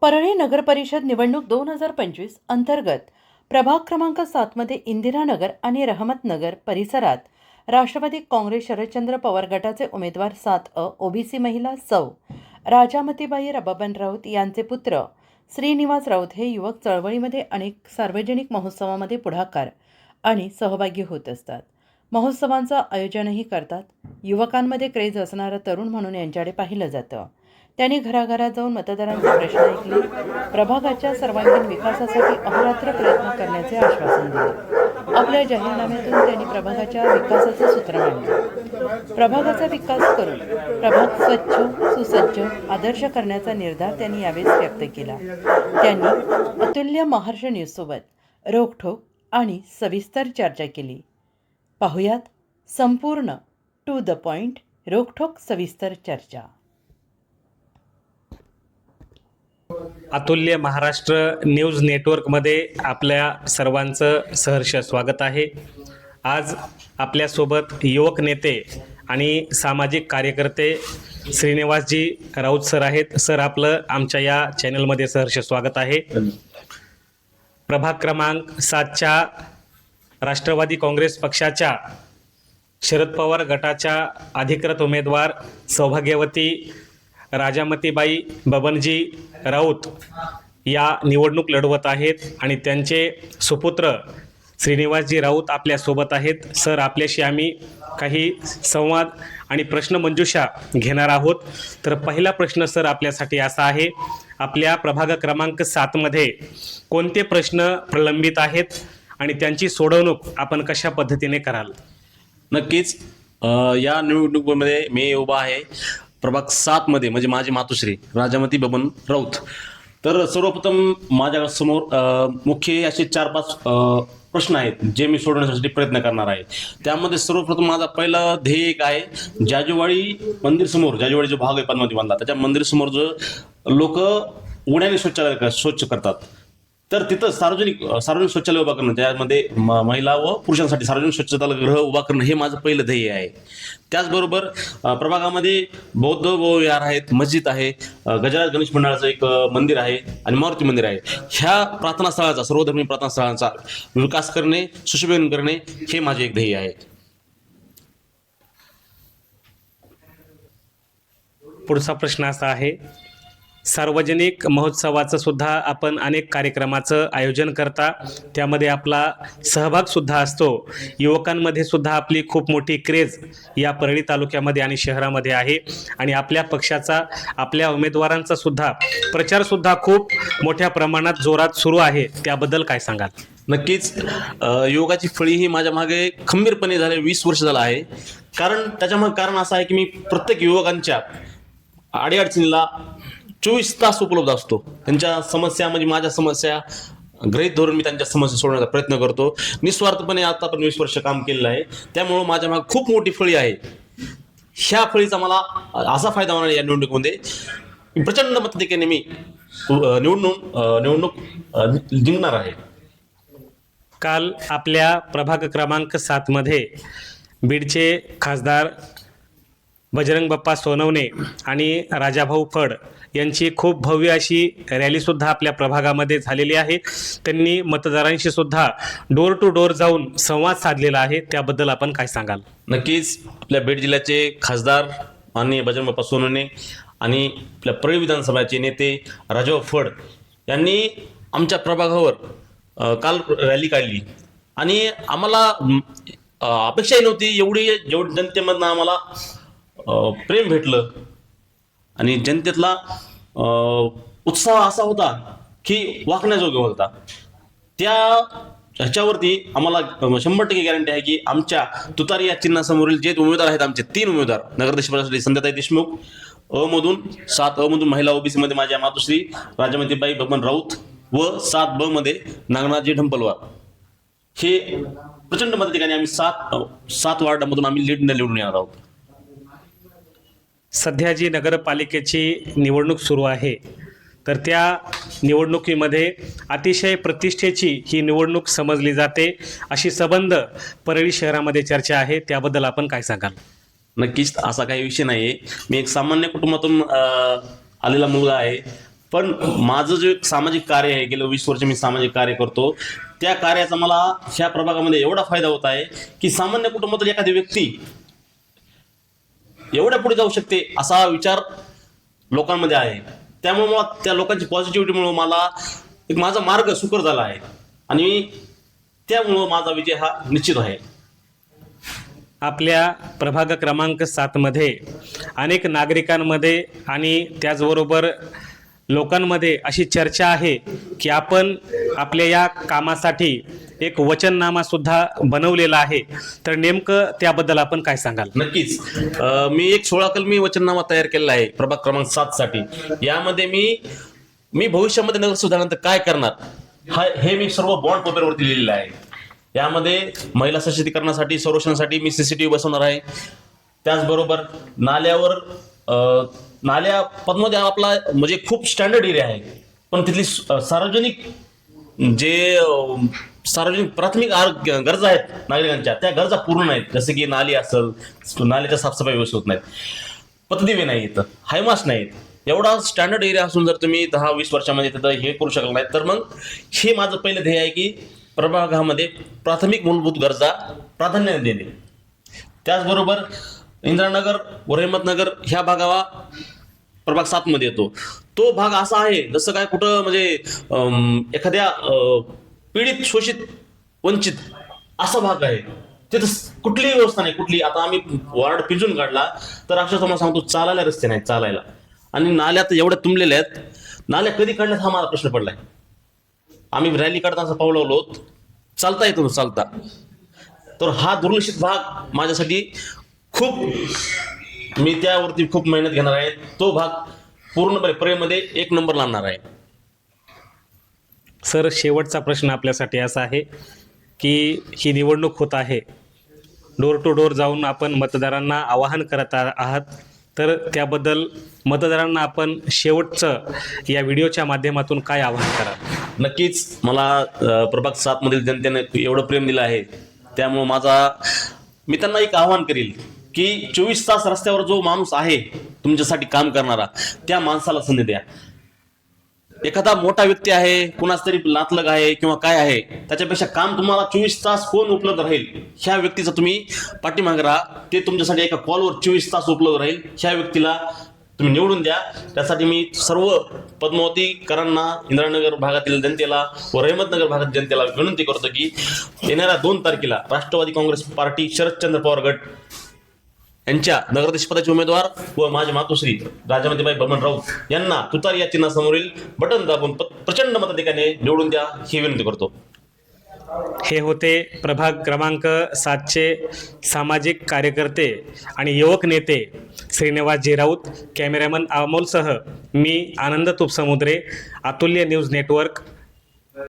परळी नगरपरिषद निवडणूक 2025 अंतर्गत प्रभाग क्रमांक 7मध्ये इंदिरानगर आणि रहमतनगर परिसरात राष्ट्रवादी काँग्रेस शरदचंद्र पवार गटाचे उमेदवार 7 ओबीसी महिला सौ राजामतीबाई रबाबन राऊत यांचे पुत्र श्रीनिवास राऊत हे युवक चळवळीमध्ये अनेक सार्वजनिक महोत्सवामध्ये पुढाकार आणि सहभागी होत असतात. महोत्सवांचं आयोजनही करतात. युवकांमध्ये क्रेज असणारा तरुण म्हणून यांच्याकडे पाहिलं जातं. त्यांनी घराघरात जाऊन मतदारांचे प्रश्न ऐकले, प्रभागाच्या सर्वांगीण विकासासाठी अहोरात्र प्रयत्न करण्याचे आश्वासन दिले. आपल्या जाहीरनाम्यातून त्यांनी प्रभागाच्या विकासाचे सूत्र मांडले. प्रभागाचा विकास करून प्रभाग स्वच्छ, सुसज्ज, आदर्श करण्याचा निर्धार त्यांनी यावेळी व्यक्त केला. त्यांनी अतुल्य महाराष्ट्र न्यूजसोबत रोखठोक आणि सविस्तर चर्चा केली. पाहुयात संपूर्ण टू द पॉइंट रोखठोक सविस्तर चर्चा. अतुल्य महाराष्ट्र न्यूज नेटवर्कमध्ये आपल्या सर्वांचं सहर्ष स्वागत आहे. आज आपल्यासोबत युवक नेते आणि सामाजिक कार्यकर्ते श्रीनिवासजी राऊत सर आहेत. सर, आपलं आमच्या या चॅनलमध्ये सहर्ष स्वागत आहे. प्रभाग क्रमांक 7च्या राष्ट्रवादी काँग्रेस पक्षाच्या शरद पवार गटाच्या अधिकृत उमेदवार सौभाग्यवती राजामतीबाई बबनजी राऊत या निवडणूक लढवत आहेत आणि त्यांचे सुपुत्र श्रीनिवासजी राऊत आपल्यासोबत आहेत. सर, आपल्याशी आम्ही काही संवाद आणि प्रश्नमंजुषा घेणार आहोत. तर पहिला प्रश्न सर आपल्यासाठी असा आहे, आपल्या प्रभाग क्रमांक 7मध्ये कोणते प्रश्न प्रलंबित आहेत आणि त्यांची सोडवणूक आपण कशा पद्धतीने कराल? नक्कीच या निवडणुकीमध्ये मी उभा आहे प्रभाग 7मध्ये, म्हणजे माझी मातोश्री राजामती बबन राऊत. तर सर्वप्रथम माझ्यासमोर मुख्य असे 4-5 प्रश्न आहेत जे मी सोडवण्यासाठी प्रयत्न करणार आहे. त्यामध्ये सर्वप्रथम माझा पहिला ध्येय एक आहे, जाजूवाडी मंदिर समोर, जाजूवाडी जो भाग आहे पद्मावती बांधला त्याच्या मंदिर समोर जो लोक उड्याने स्वच्छ करतात, तर तिथं सार्वजनिक शौचालय उभा करणं, त्यामध्ये महिला व पुरुषांसाठी सार्वजनिक स्वच्छतागृह उभा करणं हे माझं पहिलं ध्येय आहे. त्याचबरोबर प्रभागामध्ये बौद्ध विहार आहेत, मस्जिद आहे, गजराज गणेश मंडळाचं एक मंदिर आहे आणि मारुती मंदिर आहे. ह्या प्रार्थनास्थळाचा, सर्वधर्मी प्रार्थनास्थळांचा विकास करणे, सुशोभीकरण करणे हे माझे एक ध्येय आहे. पुढचा प्रश्न असा आहे, सार्वजनिक महोत्सवाचं सुद्धा आपण अनेक कार्यक्रमाचं आयोजन करता, त्यामध्ये आपला सहभाग सुद्धा असतो. युवकांमध्ये सुद्धा आपली खूप मोठी क्रेज या परळी तालुक्यामध्ये आणि शहरामध्ये आहे आणि आपल्या पक्षाचा, आपल्या उमेदवारांचा सुद्धा प्रचार सुद्धा खूप मोठ्या प्रमाणात जोरात सुरू आहे. त्याबद्दल काय सांगाल? नक्कीच योगाची फळी ही माझ्या मागे खंबीरपणे झाले 20 वर्ष झालं आहे. त्याच्यामागे कारण असं आहे की मी प्रत्येक युवकांच्या अडीअडचणीला 24 तास उपलब्ध असतो. त्यांच्या समस्या, म्हणजे माझ्या समस्या गृहीत धरून मी त्यांच्या समस्या सोडवण्याचा प्रयत्न करतो. निस्वार्थपणे आता पण 20 वर्ष काम केलेलं आहे. त्यामुळं माझ्या मागे खूप मोठी फळी आहे. ह्या फळीचा मला असा फायदा होणार या निवडणुकीमध्ये, प्रचंड मताधिक्याने मी निवडणूक जिंकणार आहे. काल आपल्या प्रभाग क्रमांक 7मध्ये बीडचे खासदार बजरंग बाप्पा सोनवणे आणि राजाभाऊ फड यांची खूप भव्य अशी रॅलीसुद्धा आपल्या प्रभागामध्ये झालेली आहे. त्यांनी मतदारांशी सुद्धा डोर टू डोर जाऊन संवाद साधलेला आहे. त्याबद्दल आपण काय सांगाल? नक्कीच आपल्या बीड जिल्ह्याचे खासदार माननीय बजरंग बाप्पा सोनवणे आणि आपल्या परळी विधानसभाचे नेते राजाभाऊ फड यांनी आमच्या प्रभागावर काल रॅली काढली आणि आम्हाला अपेक्षाही नव्हती जेवढी जनतेमधनं आम्हाला प्रेम भेटलं आणि जनतेतला उत्साह असा होता की वाकण्याजोगा होता. ह्याच्यावरती आम्हाला 100% गॅरंटी आहे की आमच्या तुतारी या चिन्हासमोरील जे उमेदवार आहेत, आमचे 3 उमेदवार नगराध्यक्षपदासाठी संध्याताई देशमुख, अ-मधून 7 मध्ये महिला ओबीसी मध्ये माझ्या मातोश्री राजामतीबाई बबन राऊत व 7 मध्ये नागनाथजी ढंपलवार, हे प्रचंड मताधिक्याने आम्ही 7 वार्डामधून आम्ही निवडून येणार आहोत. सध्या जी नगरपालिकेची निवडणूक सुरू आहे, तर त्या निवडणुकीमध्ये अतिशय प्रतिष्ठेची ही निवडणूक समजली जाते, अशी संबंध परळी शहरामध्ये चर्चा आहे. त्याबद्दल आपण काय सांगाल? नक्कीच असा काही विषय नाही आहे. मी एक सामान्य कुटुंबातून आलेला मुलगा आहे. पण माझं जे सामाजिक कार्य आहे, गेलं 20 वर्ष मी सामाजिक कार्य करतो, त्या कार्याचा मला ह्या प्रभागामध्ये एवढा फायदा होत आहे की सामान्य कुटुंबातील एखादी व्यक्ती एवढ्या पुढे जाऊ शकते असा विचार लोकांमध्ये आहे. त्यामुळे मला त्या लोकांची पॉझिटिव्हिटीमुळे मला एक माझा मार्ग सुकर झाला आहे आणि त्यामुळं माझा विजय हा निश्चित आहे. आपल्या प्रभाग क्रमांक 7 मध्ये अनेक नागरिकांमध्ये आणि त्याचबरोबर लोकांमध्ये अशी चर्चा आहे की आपण आपल्या या कामासाठी एक वचननामा सुद्धा बनवलेला आहे. तर नेमकं त्याबद्दल आपण काय सांगाल? नक्कीच. मी एक 16 कलमी वचननामा तयार केलेला आहे प्रभाग क्रमांक 7 साठी. यामध्ये मी भविष्यामध्ये नगर सुधारणानंतर काय करणार हे मी सर्व बॉन्ड पेपरवरती लिहिलेलं आहे. यामध्ये महिला सशक्तीकरणासाठी संरक्षणासाठी मी CCTV बसवणार आहे. त्याचबरोबर नाल्या पद्मध्ये आपला म्हणजे खूप स्टँडर्ड एरिया आहे, पण तिथली सार्वजनिक प्राथमिक गरजा आहेत नागरिकांच्या, त्या गरजा पूर्ण नाहीत. जसे की नाली असेल, नाल्याच्या साफसफाई व्यवस्थित होत नाहीत, पतदिवे नाहीत, हायमास नाहीत. एवढा स्टँडर्ड एरिया असून जर तुम्ही 10-20 वर्षामध्ये तिथं हे करू शकला नाही, तर मग हे माझं पहिलं ध्येय आहे की प्रभागामध्ये प्राथमिक मूलभूत गरजा प्राधान्याने देणे. त्याचबरोबर इंदिरानगर व रहमतनगर ह्या भागावा प्रभाग 7 मध्ये येतो. तो भाग असा आहे जसं काय कुठं म्हणजे एखाद्या पीडित, शोषित, वंचित असा भाग आहे. तिथं कुठलीही व्यवस्था नाही, कुठली. आता आम्ही वॉर्ड पिंजून काढला तर अक्षरशः तुम्हाला सांगतो चालायला रस्ते नाहीत, चालायला. आणि नाल्या तर एवढ्या तुंबलेल्या आहेत, नाल्या कधी काढल्यात हा माझा प्रश्न पडलाय. आम्ही रॅली काढताना पाऊल लावलो, चालता येतो चालता. तर हा दुर्लक्षित भाग माझ्यासाठी खूप, मी त्यावरती खूप मेहनत घेणार आहे. तो भाग पूर्णपणे प्रेममध्ये 1 नंबर आणणार आहे. सर, शेवटचा प्रश्न आपल्यासाठी असा आहे की ही निवडणूक होत आहे, डोर टू डोर जाऊन आपण मतदारांना आवाहन करत आहात, तर त्याबद्दल मतदारांना आपण शेवटचं या व्हिडिओच्या माध्यमातून काय आवाहन कराल? नक्कीच मला प्रभाग 7 मधील जनतेने एवढं प्रेम दिलं आहे, त्यामुळं मी त्यांना एक आवाहन करेल की 24 तास रस्त्यावर जो माणूस आहे तुमच्यासाठी काम करणारा, त्या माणसाला संधी द्या. एखादा मोठा व्यक्ती आहे, कुणाच तरी नातलग आहे किंवा काय आहे, त्याच्यापेक्षा काम तुम्हाला 24 तास कोण उपलब्ध राहील ह्या व्यक्तीचा तुम्ही पाठीमागे राहा. ते तुमच्यासाठी एका कॉलवर 24 तास उपलब्ध राहील, ह्या व्यक्तीला तुम्ही निवडून द्या. त्यासाठी मी सर्व पद्मावतीकरांना, इंदिरानगर भागातील जनतेला व रहमतनगर भागातील जनतेला विनंती करतो की येणाऱ्या 2 तारखेला राष्ट्रवादी काँग्रेस पार्टी शरदचंद्र पवार गट यांच्या नगराध्यक्षपदाचे उमेदवार व माझे मातोश्री राजामतीबाई बबन राऊत यांना तुतारी या चिन्हासमोरील बटन दाबून प्रचंड मताधिक्याने निवडून द्या ही विनंती करतो. हे होते प्रभाग क्रमांक 7चे सामाजिक कार्यकर्ते आणि युवक नेते श्रीनिवासजी राऊत. कॅमेरामन अमोलसह मी आनंद तुपसमुद्रे, अतुल्य न्यूज नेटवर्क.